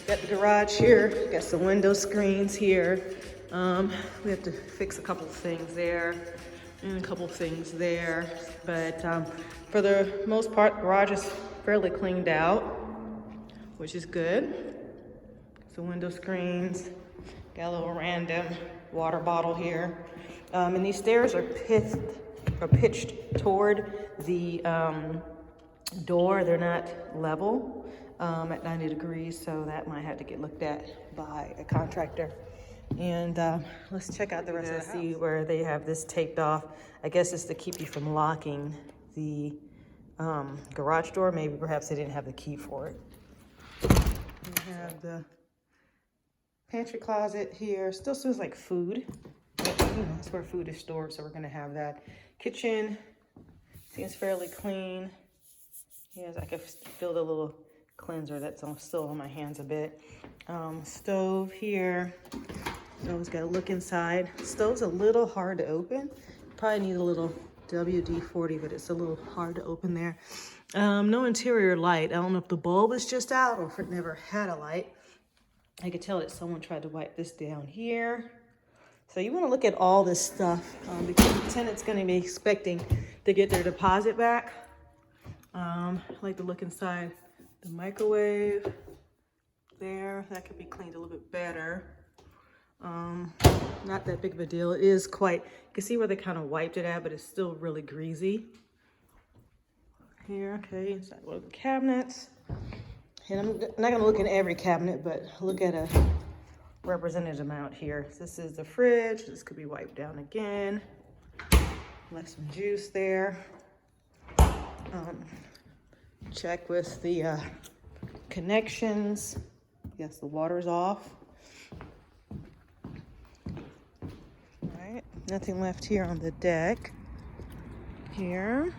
Got the garage here, got some window screens here. We have to fix a couple of things there and a couple of things there. But for the most part, the garage is fairly cleaned out, which is good. Some window screens, got a little random water bottle here. And these stairs are pitched toward the door. They're not level at 90 degrees, so that might have to get looked at by a contractor. And let's check out the rest of the house. See where they have this taped off. I guess it's to keep you from locking the garage door. Maybe perhaps they didn't have the key for it. We have the pantry closet here. Still smells like food. But, that's where food is stored, so we're gonna have that. Kitchen seems fairly clean. Yes, I can feel the little cleanser that's still on my hands a bit. Stove here. Stove's got to look inside. Stove's a little hard to open. Probably need a little WD-40, but it's a little hard to open there. No interior light. I don't know if the bulb is just out or if it never had a light. I could tell that someone tried to wipe this down here. So you want to look at all this stuff because the tenant's going to be expecting to get their deposit back. I like to look inside the microwave there. That could be cleaned a little bit better. Not that big of a deal. It is quite, you can see where they kind of wiped it at, but it's still really greasy. Here, okay, inside one of the cabinets. And I'm not going to look in every cabinet, but look at a representative amount here. This is the fridge. This could be wiped down again. Left some juice there. Check with the connections. Yes, the water's off. All right, nothing left here on the deck. Here.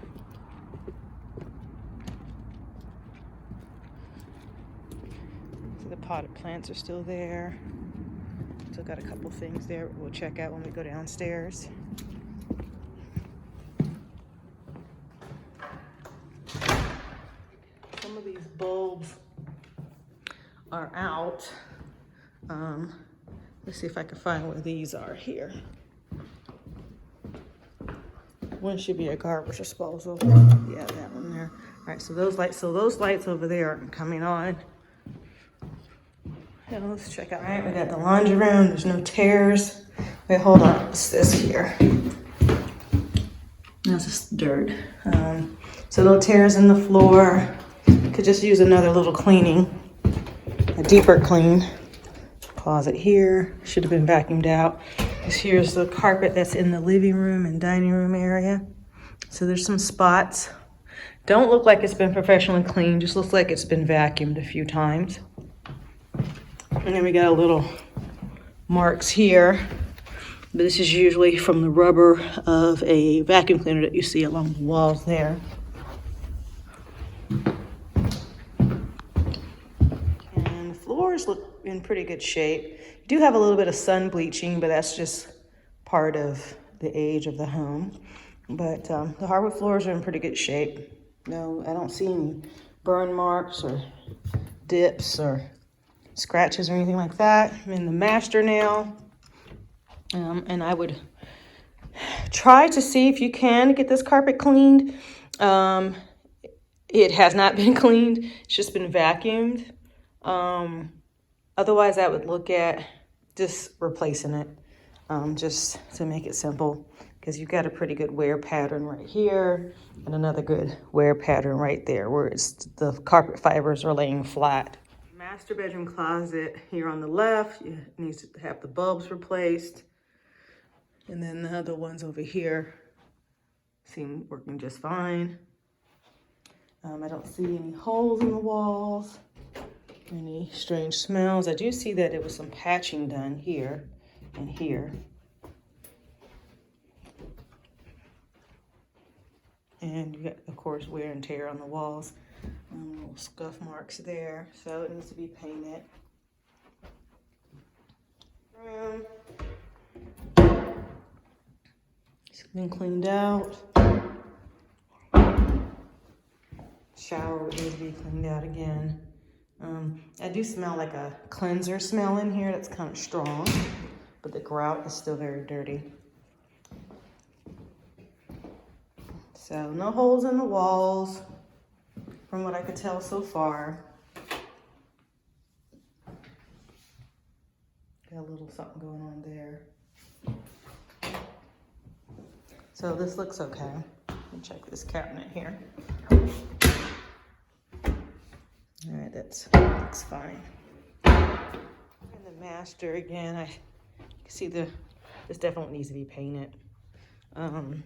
So the potted plants are still there. Still got a couple things there we'll check out when we go downstairs. Some of these bulbs are out. Let's see if I can find where these are here. One should be a garbage disposal. Yeah, that one there. All right, so those lights over there aren't coming on. Yeah, let's check out. All right, we got the laundry room. There's no tears. Wait, hold on. What's this here? That's just dirt. So no tears in the floor. Could just use another little cleaning, a deeper clean. Closet here. Should have been vacuumed out. Here's the carpet that's in the living room and dining room area. So there's some spots. Don't look like it's been professionally cleaned. Just looks like it's been vacuumed a few times. And then we got a little marks here. But this is usually from the rubber of a vacuum cleaner that you see along the walls there. And the floors look in pretty good shape. You do have a little bit of sun bleaching, but that's just part of the age of the home. But the hardwood floors are in pretty good shape. No, I don't see any burn marks or dips or scratches or anything like that. I'm in the master now. And I would try to see if you can get this carpet cleaned. It has not been cleaned. It's just been vacuumed. Otherwise, I would look at just replacing it, just to make it simple, because you've got a pretty good wear pattern right here and another good wear pattern right there where the carpet fibers are laying flat. Master bedroom closet here on the left, it needs to have the bulbs replaced. And then the other ones over here seem working just fine. I don't see any holes in the walls, any strange smells. I do see that there was some patching done here and here. And you got, of course, wear and tear on the walls. Little scuff marks there, so it needs to be painted. It's been cleaned out. Shower would need to be cleaned out again. I do smell like a cleanser smell in here that's kind of strong, but the grout is still very dirty. So no holes in the walls from what I could tell so far. Got a little something going on there. So this looks okay. Let me check this cabinet here. All right, that looks fine. And the master again, I can see this definitely needs to be painted. And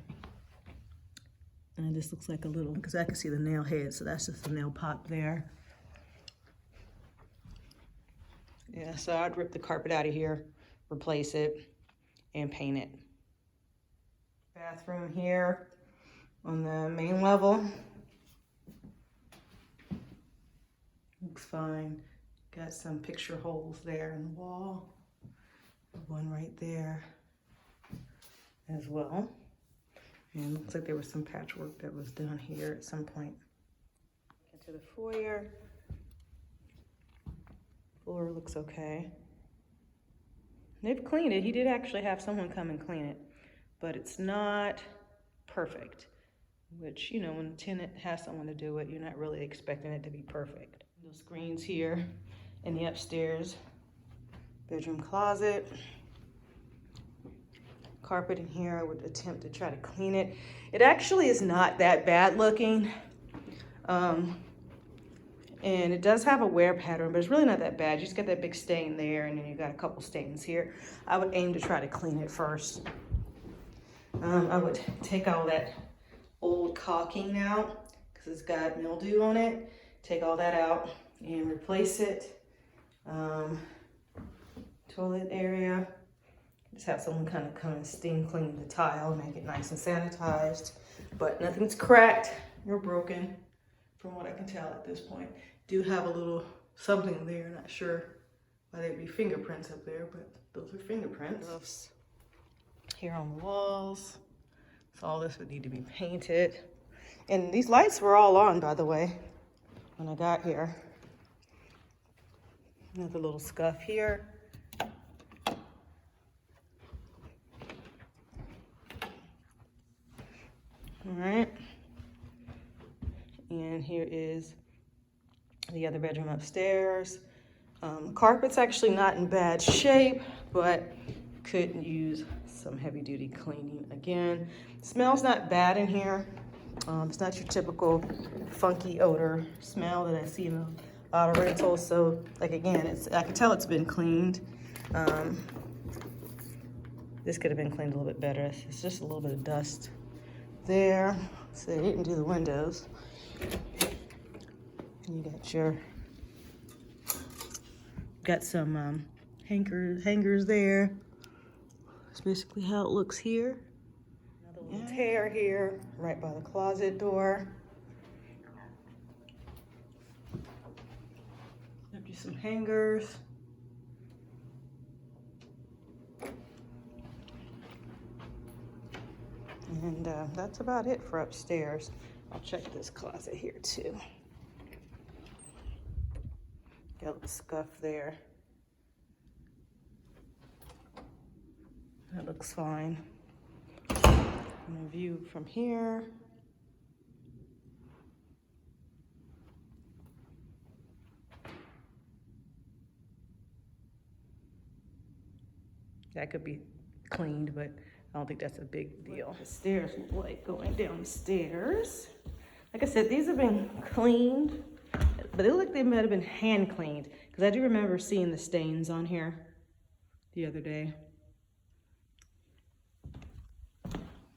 this looks like a little, because I can see the nail head, so that's just a nail pot there. Yeah, so I'd rip the carpet out of here, replace it, and paint it. Bathroom here on the main level. Looks fine. Got some picture holes there in the wall. One right there as well. And looks like there was some patchwork that was done here at some point. Into the foyer. Floor looks okay. They've cleaned it. He did actually have someone come and clean it, but it's not perfect, which, you know, when a tenant has someone to do it, you're not really expecting it to be perfect. Those screens here in the upstairs bedroom closet. Carpet in here, I would attempt to try to clean it. It actually is not that bad looking. And it does have a wear pattern, but it's really not that bad. You just got that big stain there, and then you got a couple stains here. I would aim to try to clean it first. I would take all that old caulking out because it's got mildew on it. Take all that out and replace it. Toilet area. Just have someone kind of come and steam clean the tile, make it nice and sanitized. But nothing's cracked or broken from what I can tell at this point. Do have a little something there, not sure why there'd be fingerprints up there, but those are fingerprints. Here on the walls. So all this would need to be painted. And these lights were all on, by the way, when I got here. Another little scuff here. All right. And here is the other bedroom upstairs. Carpet's actually not in bad shape, but could use some heavy duty cleaning again. Smells not bad in here. It's not your typical funky odor smell that I see in a lot of rentals. So, like, again, I can tell it's been cleaned. This could have been cleaned a little bit better. It's just a little bit of dust there. So they didn't do the windows. You got some hangers there. That's basically how it looks here. Another little tear here, right by the closet door. Got some hangers. And that's about it for upstairs. I'll check this closet here too. Got a little scuff there. That looks fine. And a view from here. That could be cleaned, but I don't think that's a big deal. The stairs look like going down the stairs. Like I said, these have been cleaned, but they look like they might have been hand cleaned, because I do remember seeing the stains on here the other day.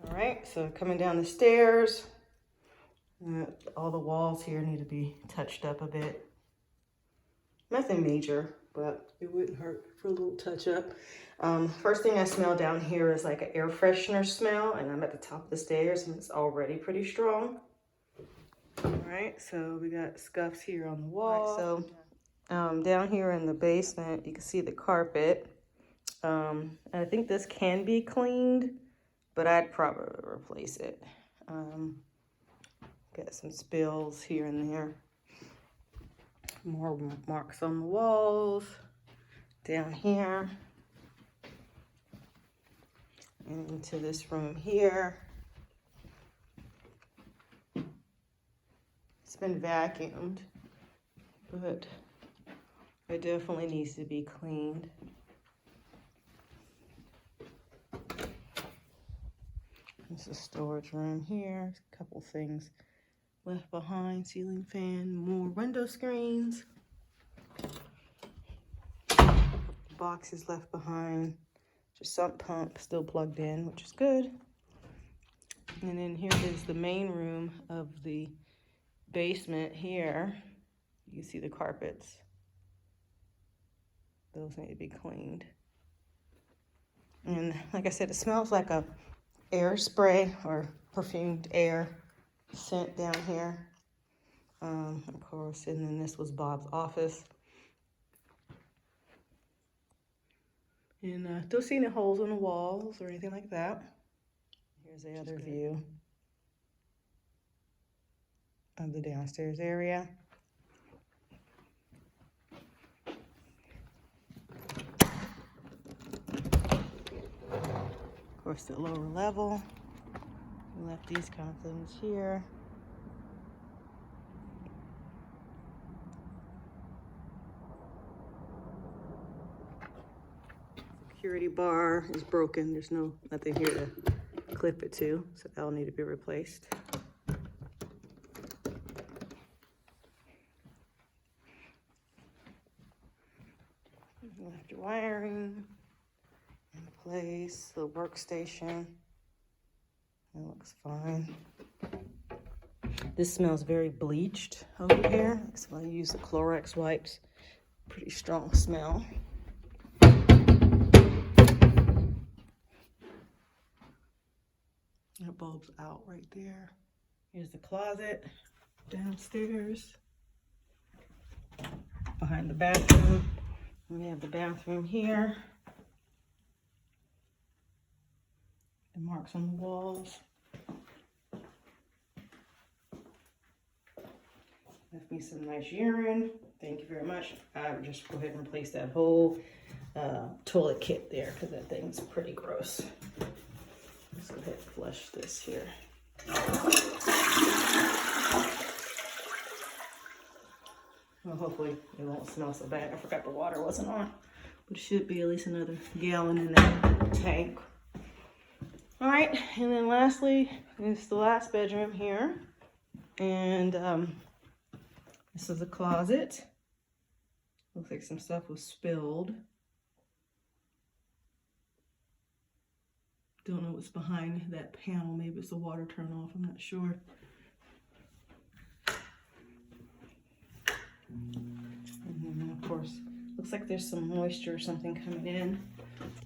All right, so coming down the stairs, all the walls here need to be touched up a bit. Nothing major, but it wouldn't hurt for a little touch up. First thing I smell down here is like an air freshener smell, and I'm at the top of the stairs and it's already pretty strong. All right, so we got scuffs here on the wall. Right, so down here in the basement, you can see the carpet. And I think this can be cleaned, but I'd probably replace it. Got some spills here and there. More marks on the walls. Down here. And into this room here. It's been vacuumed, but it definitely needs to be cleaned. This is a storage room here. A couple things left behind. Ceiling fan, more window screens. Boxes left behind. Just sump pump still plugged in, which is good. And then here is the main room of the basement here. You can see the carpets. Those need to be cleaned. And like I said, it smells like a air spray or perfumed air scent down here. Of course, and then this was Bob's office. And don't see any holes in the walls or anything like that. Here's the other view of the downstairs area. Of course, the lower level. We left these kind of things here. Security bar is broken. There's nothing here to clip it to, so that'll need to be replaced. Left your wiring in place, the workstation. It looks fine. This smells very bleached over here. That's why I use the Clorox wipes. Pretty strong smell. The bulb's out right there. Here's the closet downstairs. Behind the bathroom. We have the bathroom here. The marks on the walls. Left me some nice urine. Thank you very much. I would just go ahead and replace that whole toilet kit there because that thing's pretty gross. Let's go ahead and flush this here. Well, hopefully it won't smell so bad. I forgot the water wasn't on, but it should be at least another gallon in that tank. All right, and then lastly, is the last bedroom here. And this is a closet. Looks like some stuff was spilled. Don't know what's behind that panel. Maybe it's a water turn off, I'm not sure. And then of course, looks like there's some moisture or something coming in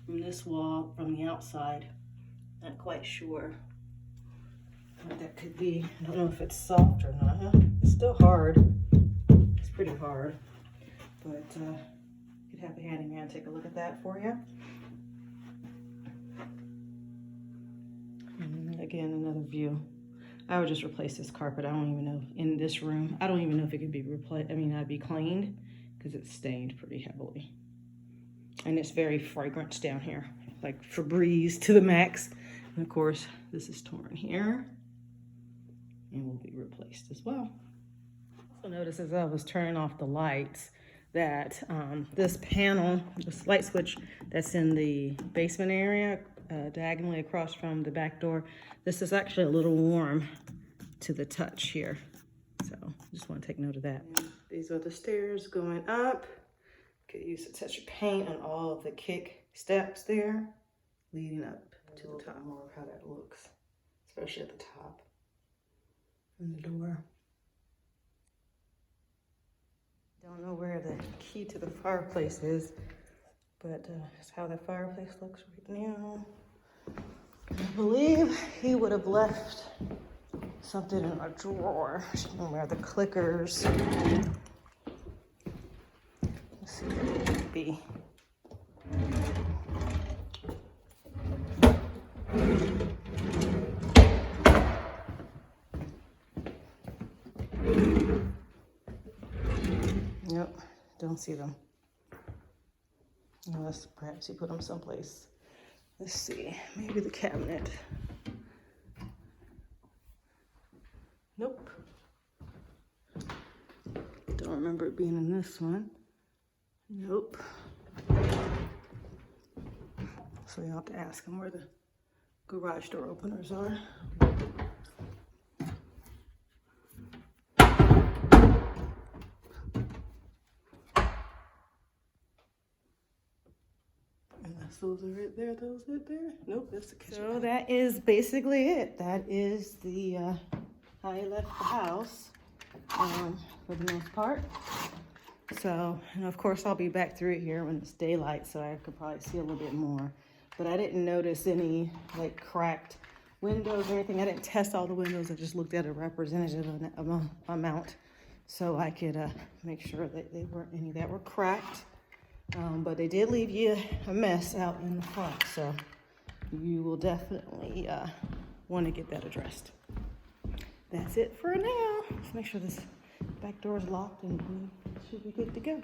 from this wall, from the outside. Not quite sure what that could be. I don't know if it's soft or not. It's still hard. It's pretty hard. But you could have a handyman take a look at that for you. And again, another view. I would just replace this carpet. I don't even know, in this room, I don't even know if it could be replaced. I mean, that'd be cleaned because it's stained pretty heavily. And it's very fragrant down here, like Febreze to the max. And of course, this is torn here and will be replaced as well. Also notice as I was turning off the lights that this panel, this light switch that's in the basement area, diagonally across from the back door, this is actually a little warm to the touch here. So just want to take note of that. And these are the stairs going up. Could use a touch of paint on all of the kick steps there, leading up to the top. More of how that looks, especially at the top and the door. Don't know where the key to the fireplace is, but that's how the fireplace looks right now. I believe he would have left something in a drawer. Where the clickers. Let's see what it could be. don't see them. Unless perhaps he put them someplace. Let's see, maybe the cabinet. Nope. Don't remember it being in this one. Nope. So you'll have to ask him where the garage door openers are. Unless those are it there, those it there? Nope, that's the kitchen. So that is basically it. That is the how I left the house for the most part. So, and of course I'll be back through it here when it's daylight, so I could probably see a little bit more. But I didn't notice any like cracked windows or anything. I didn't test all the windows. I just looked at a representative amount so I could make sure that they weren't any that were cracked. But they did leave you a mess out in the front, so you will definitely want to get that addressed. That's it for now. Let's make sure this back door is locked and we should be good to go.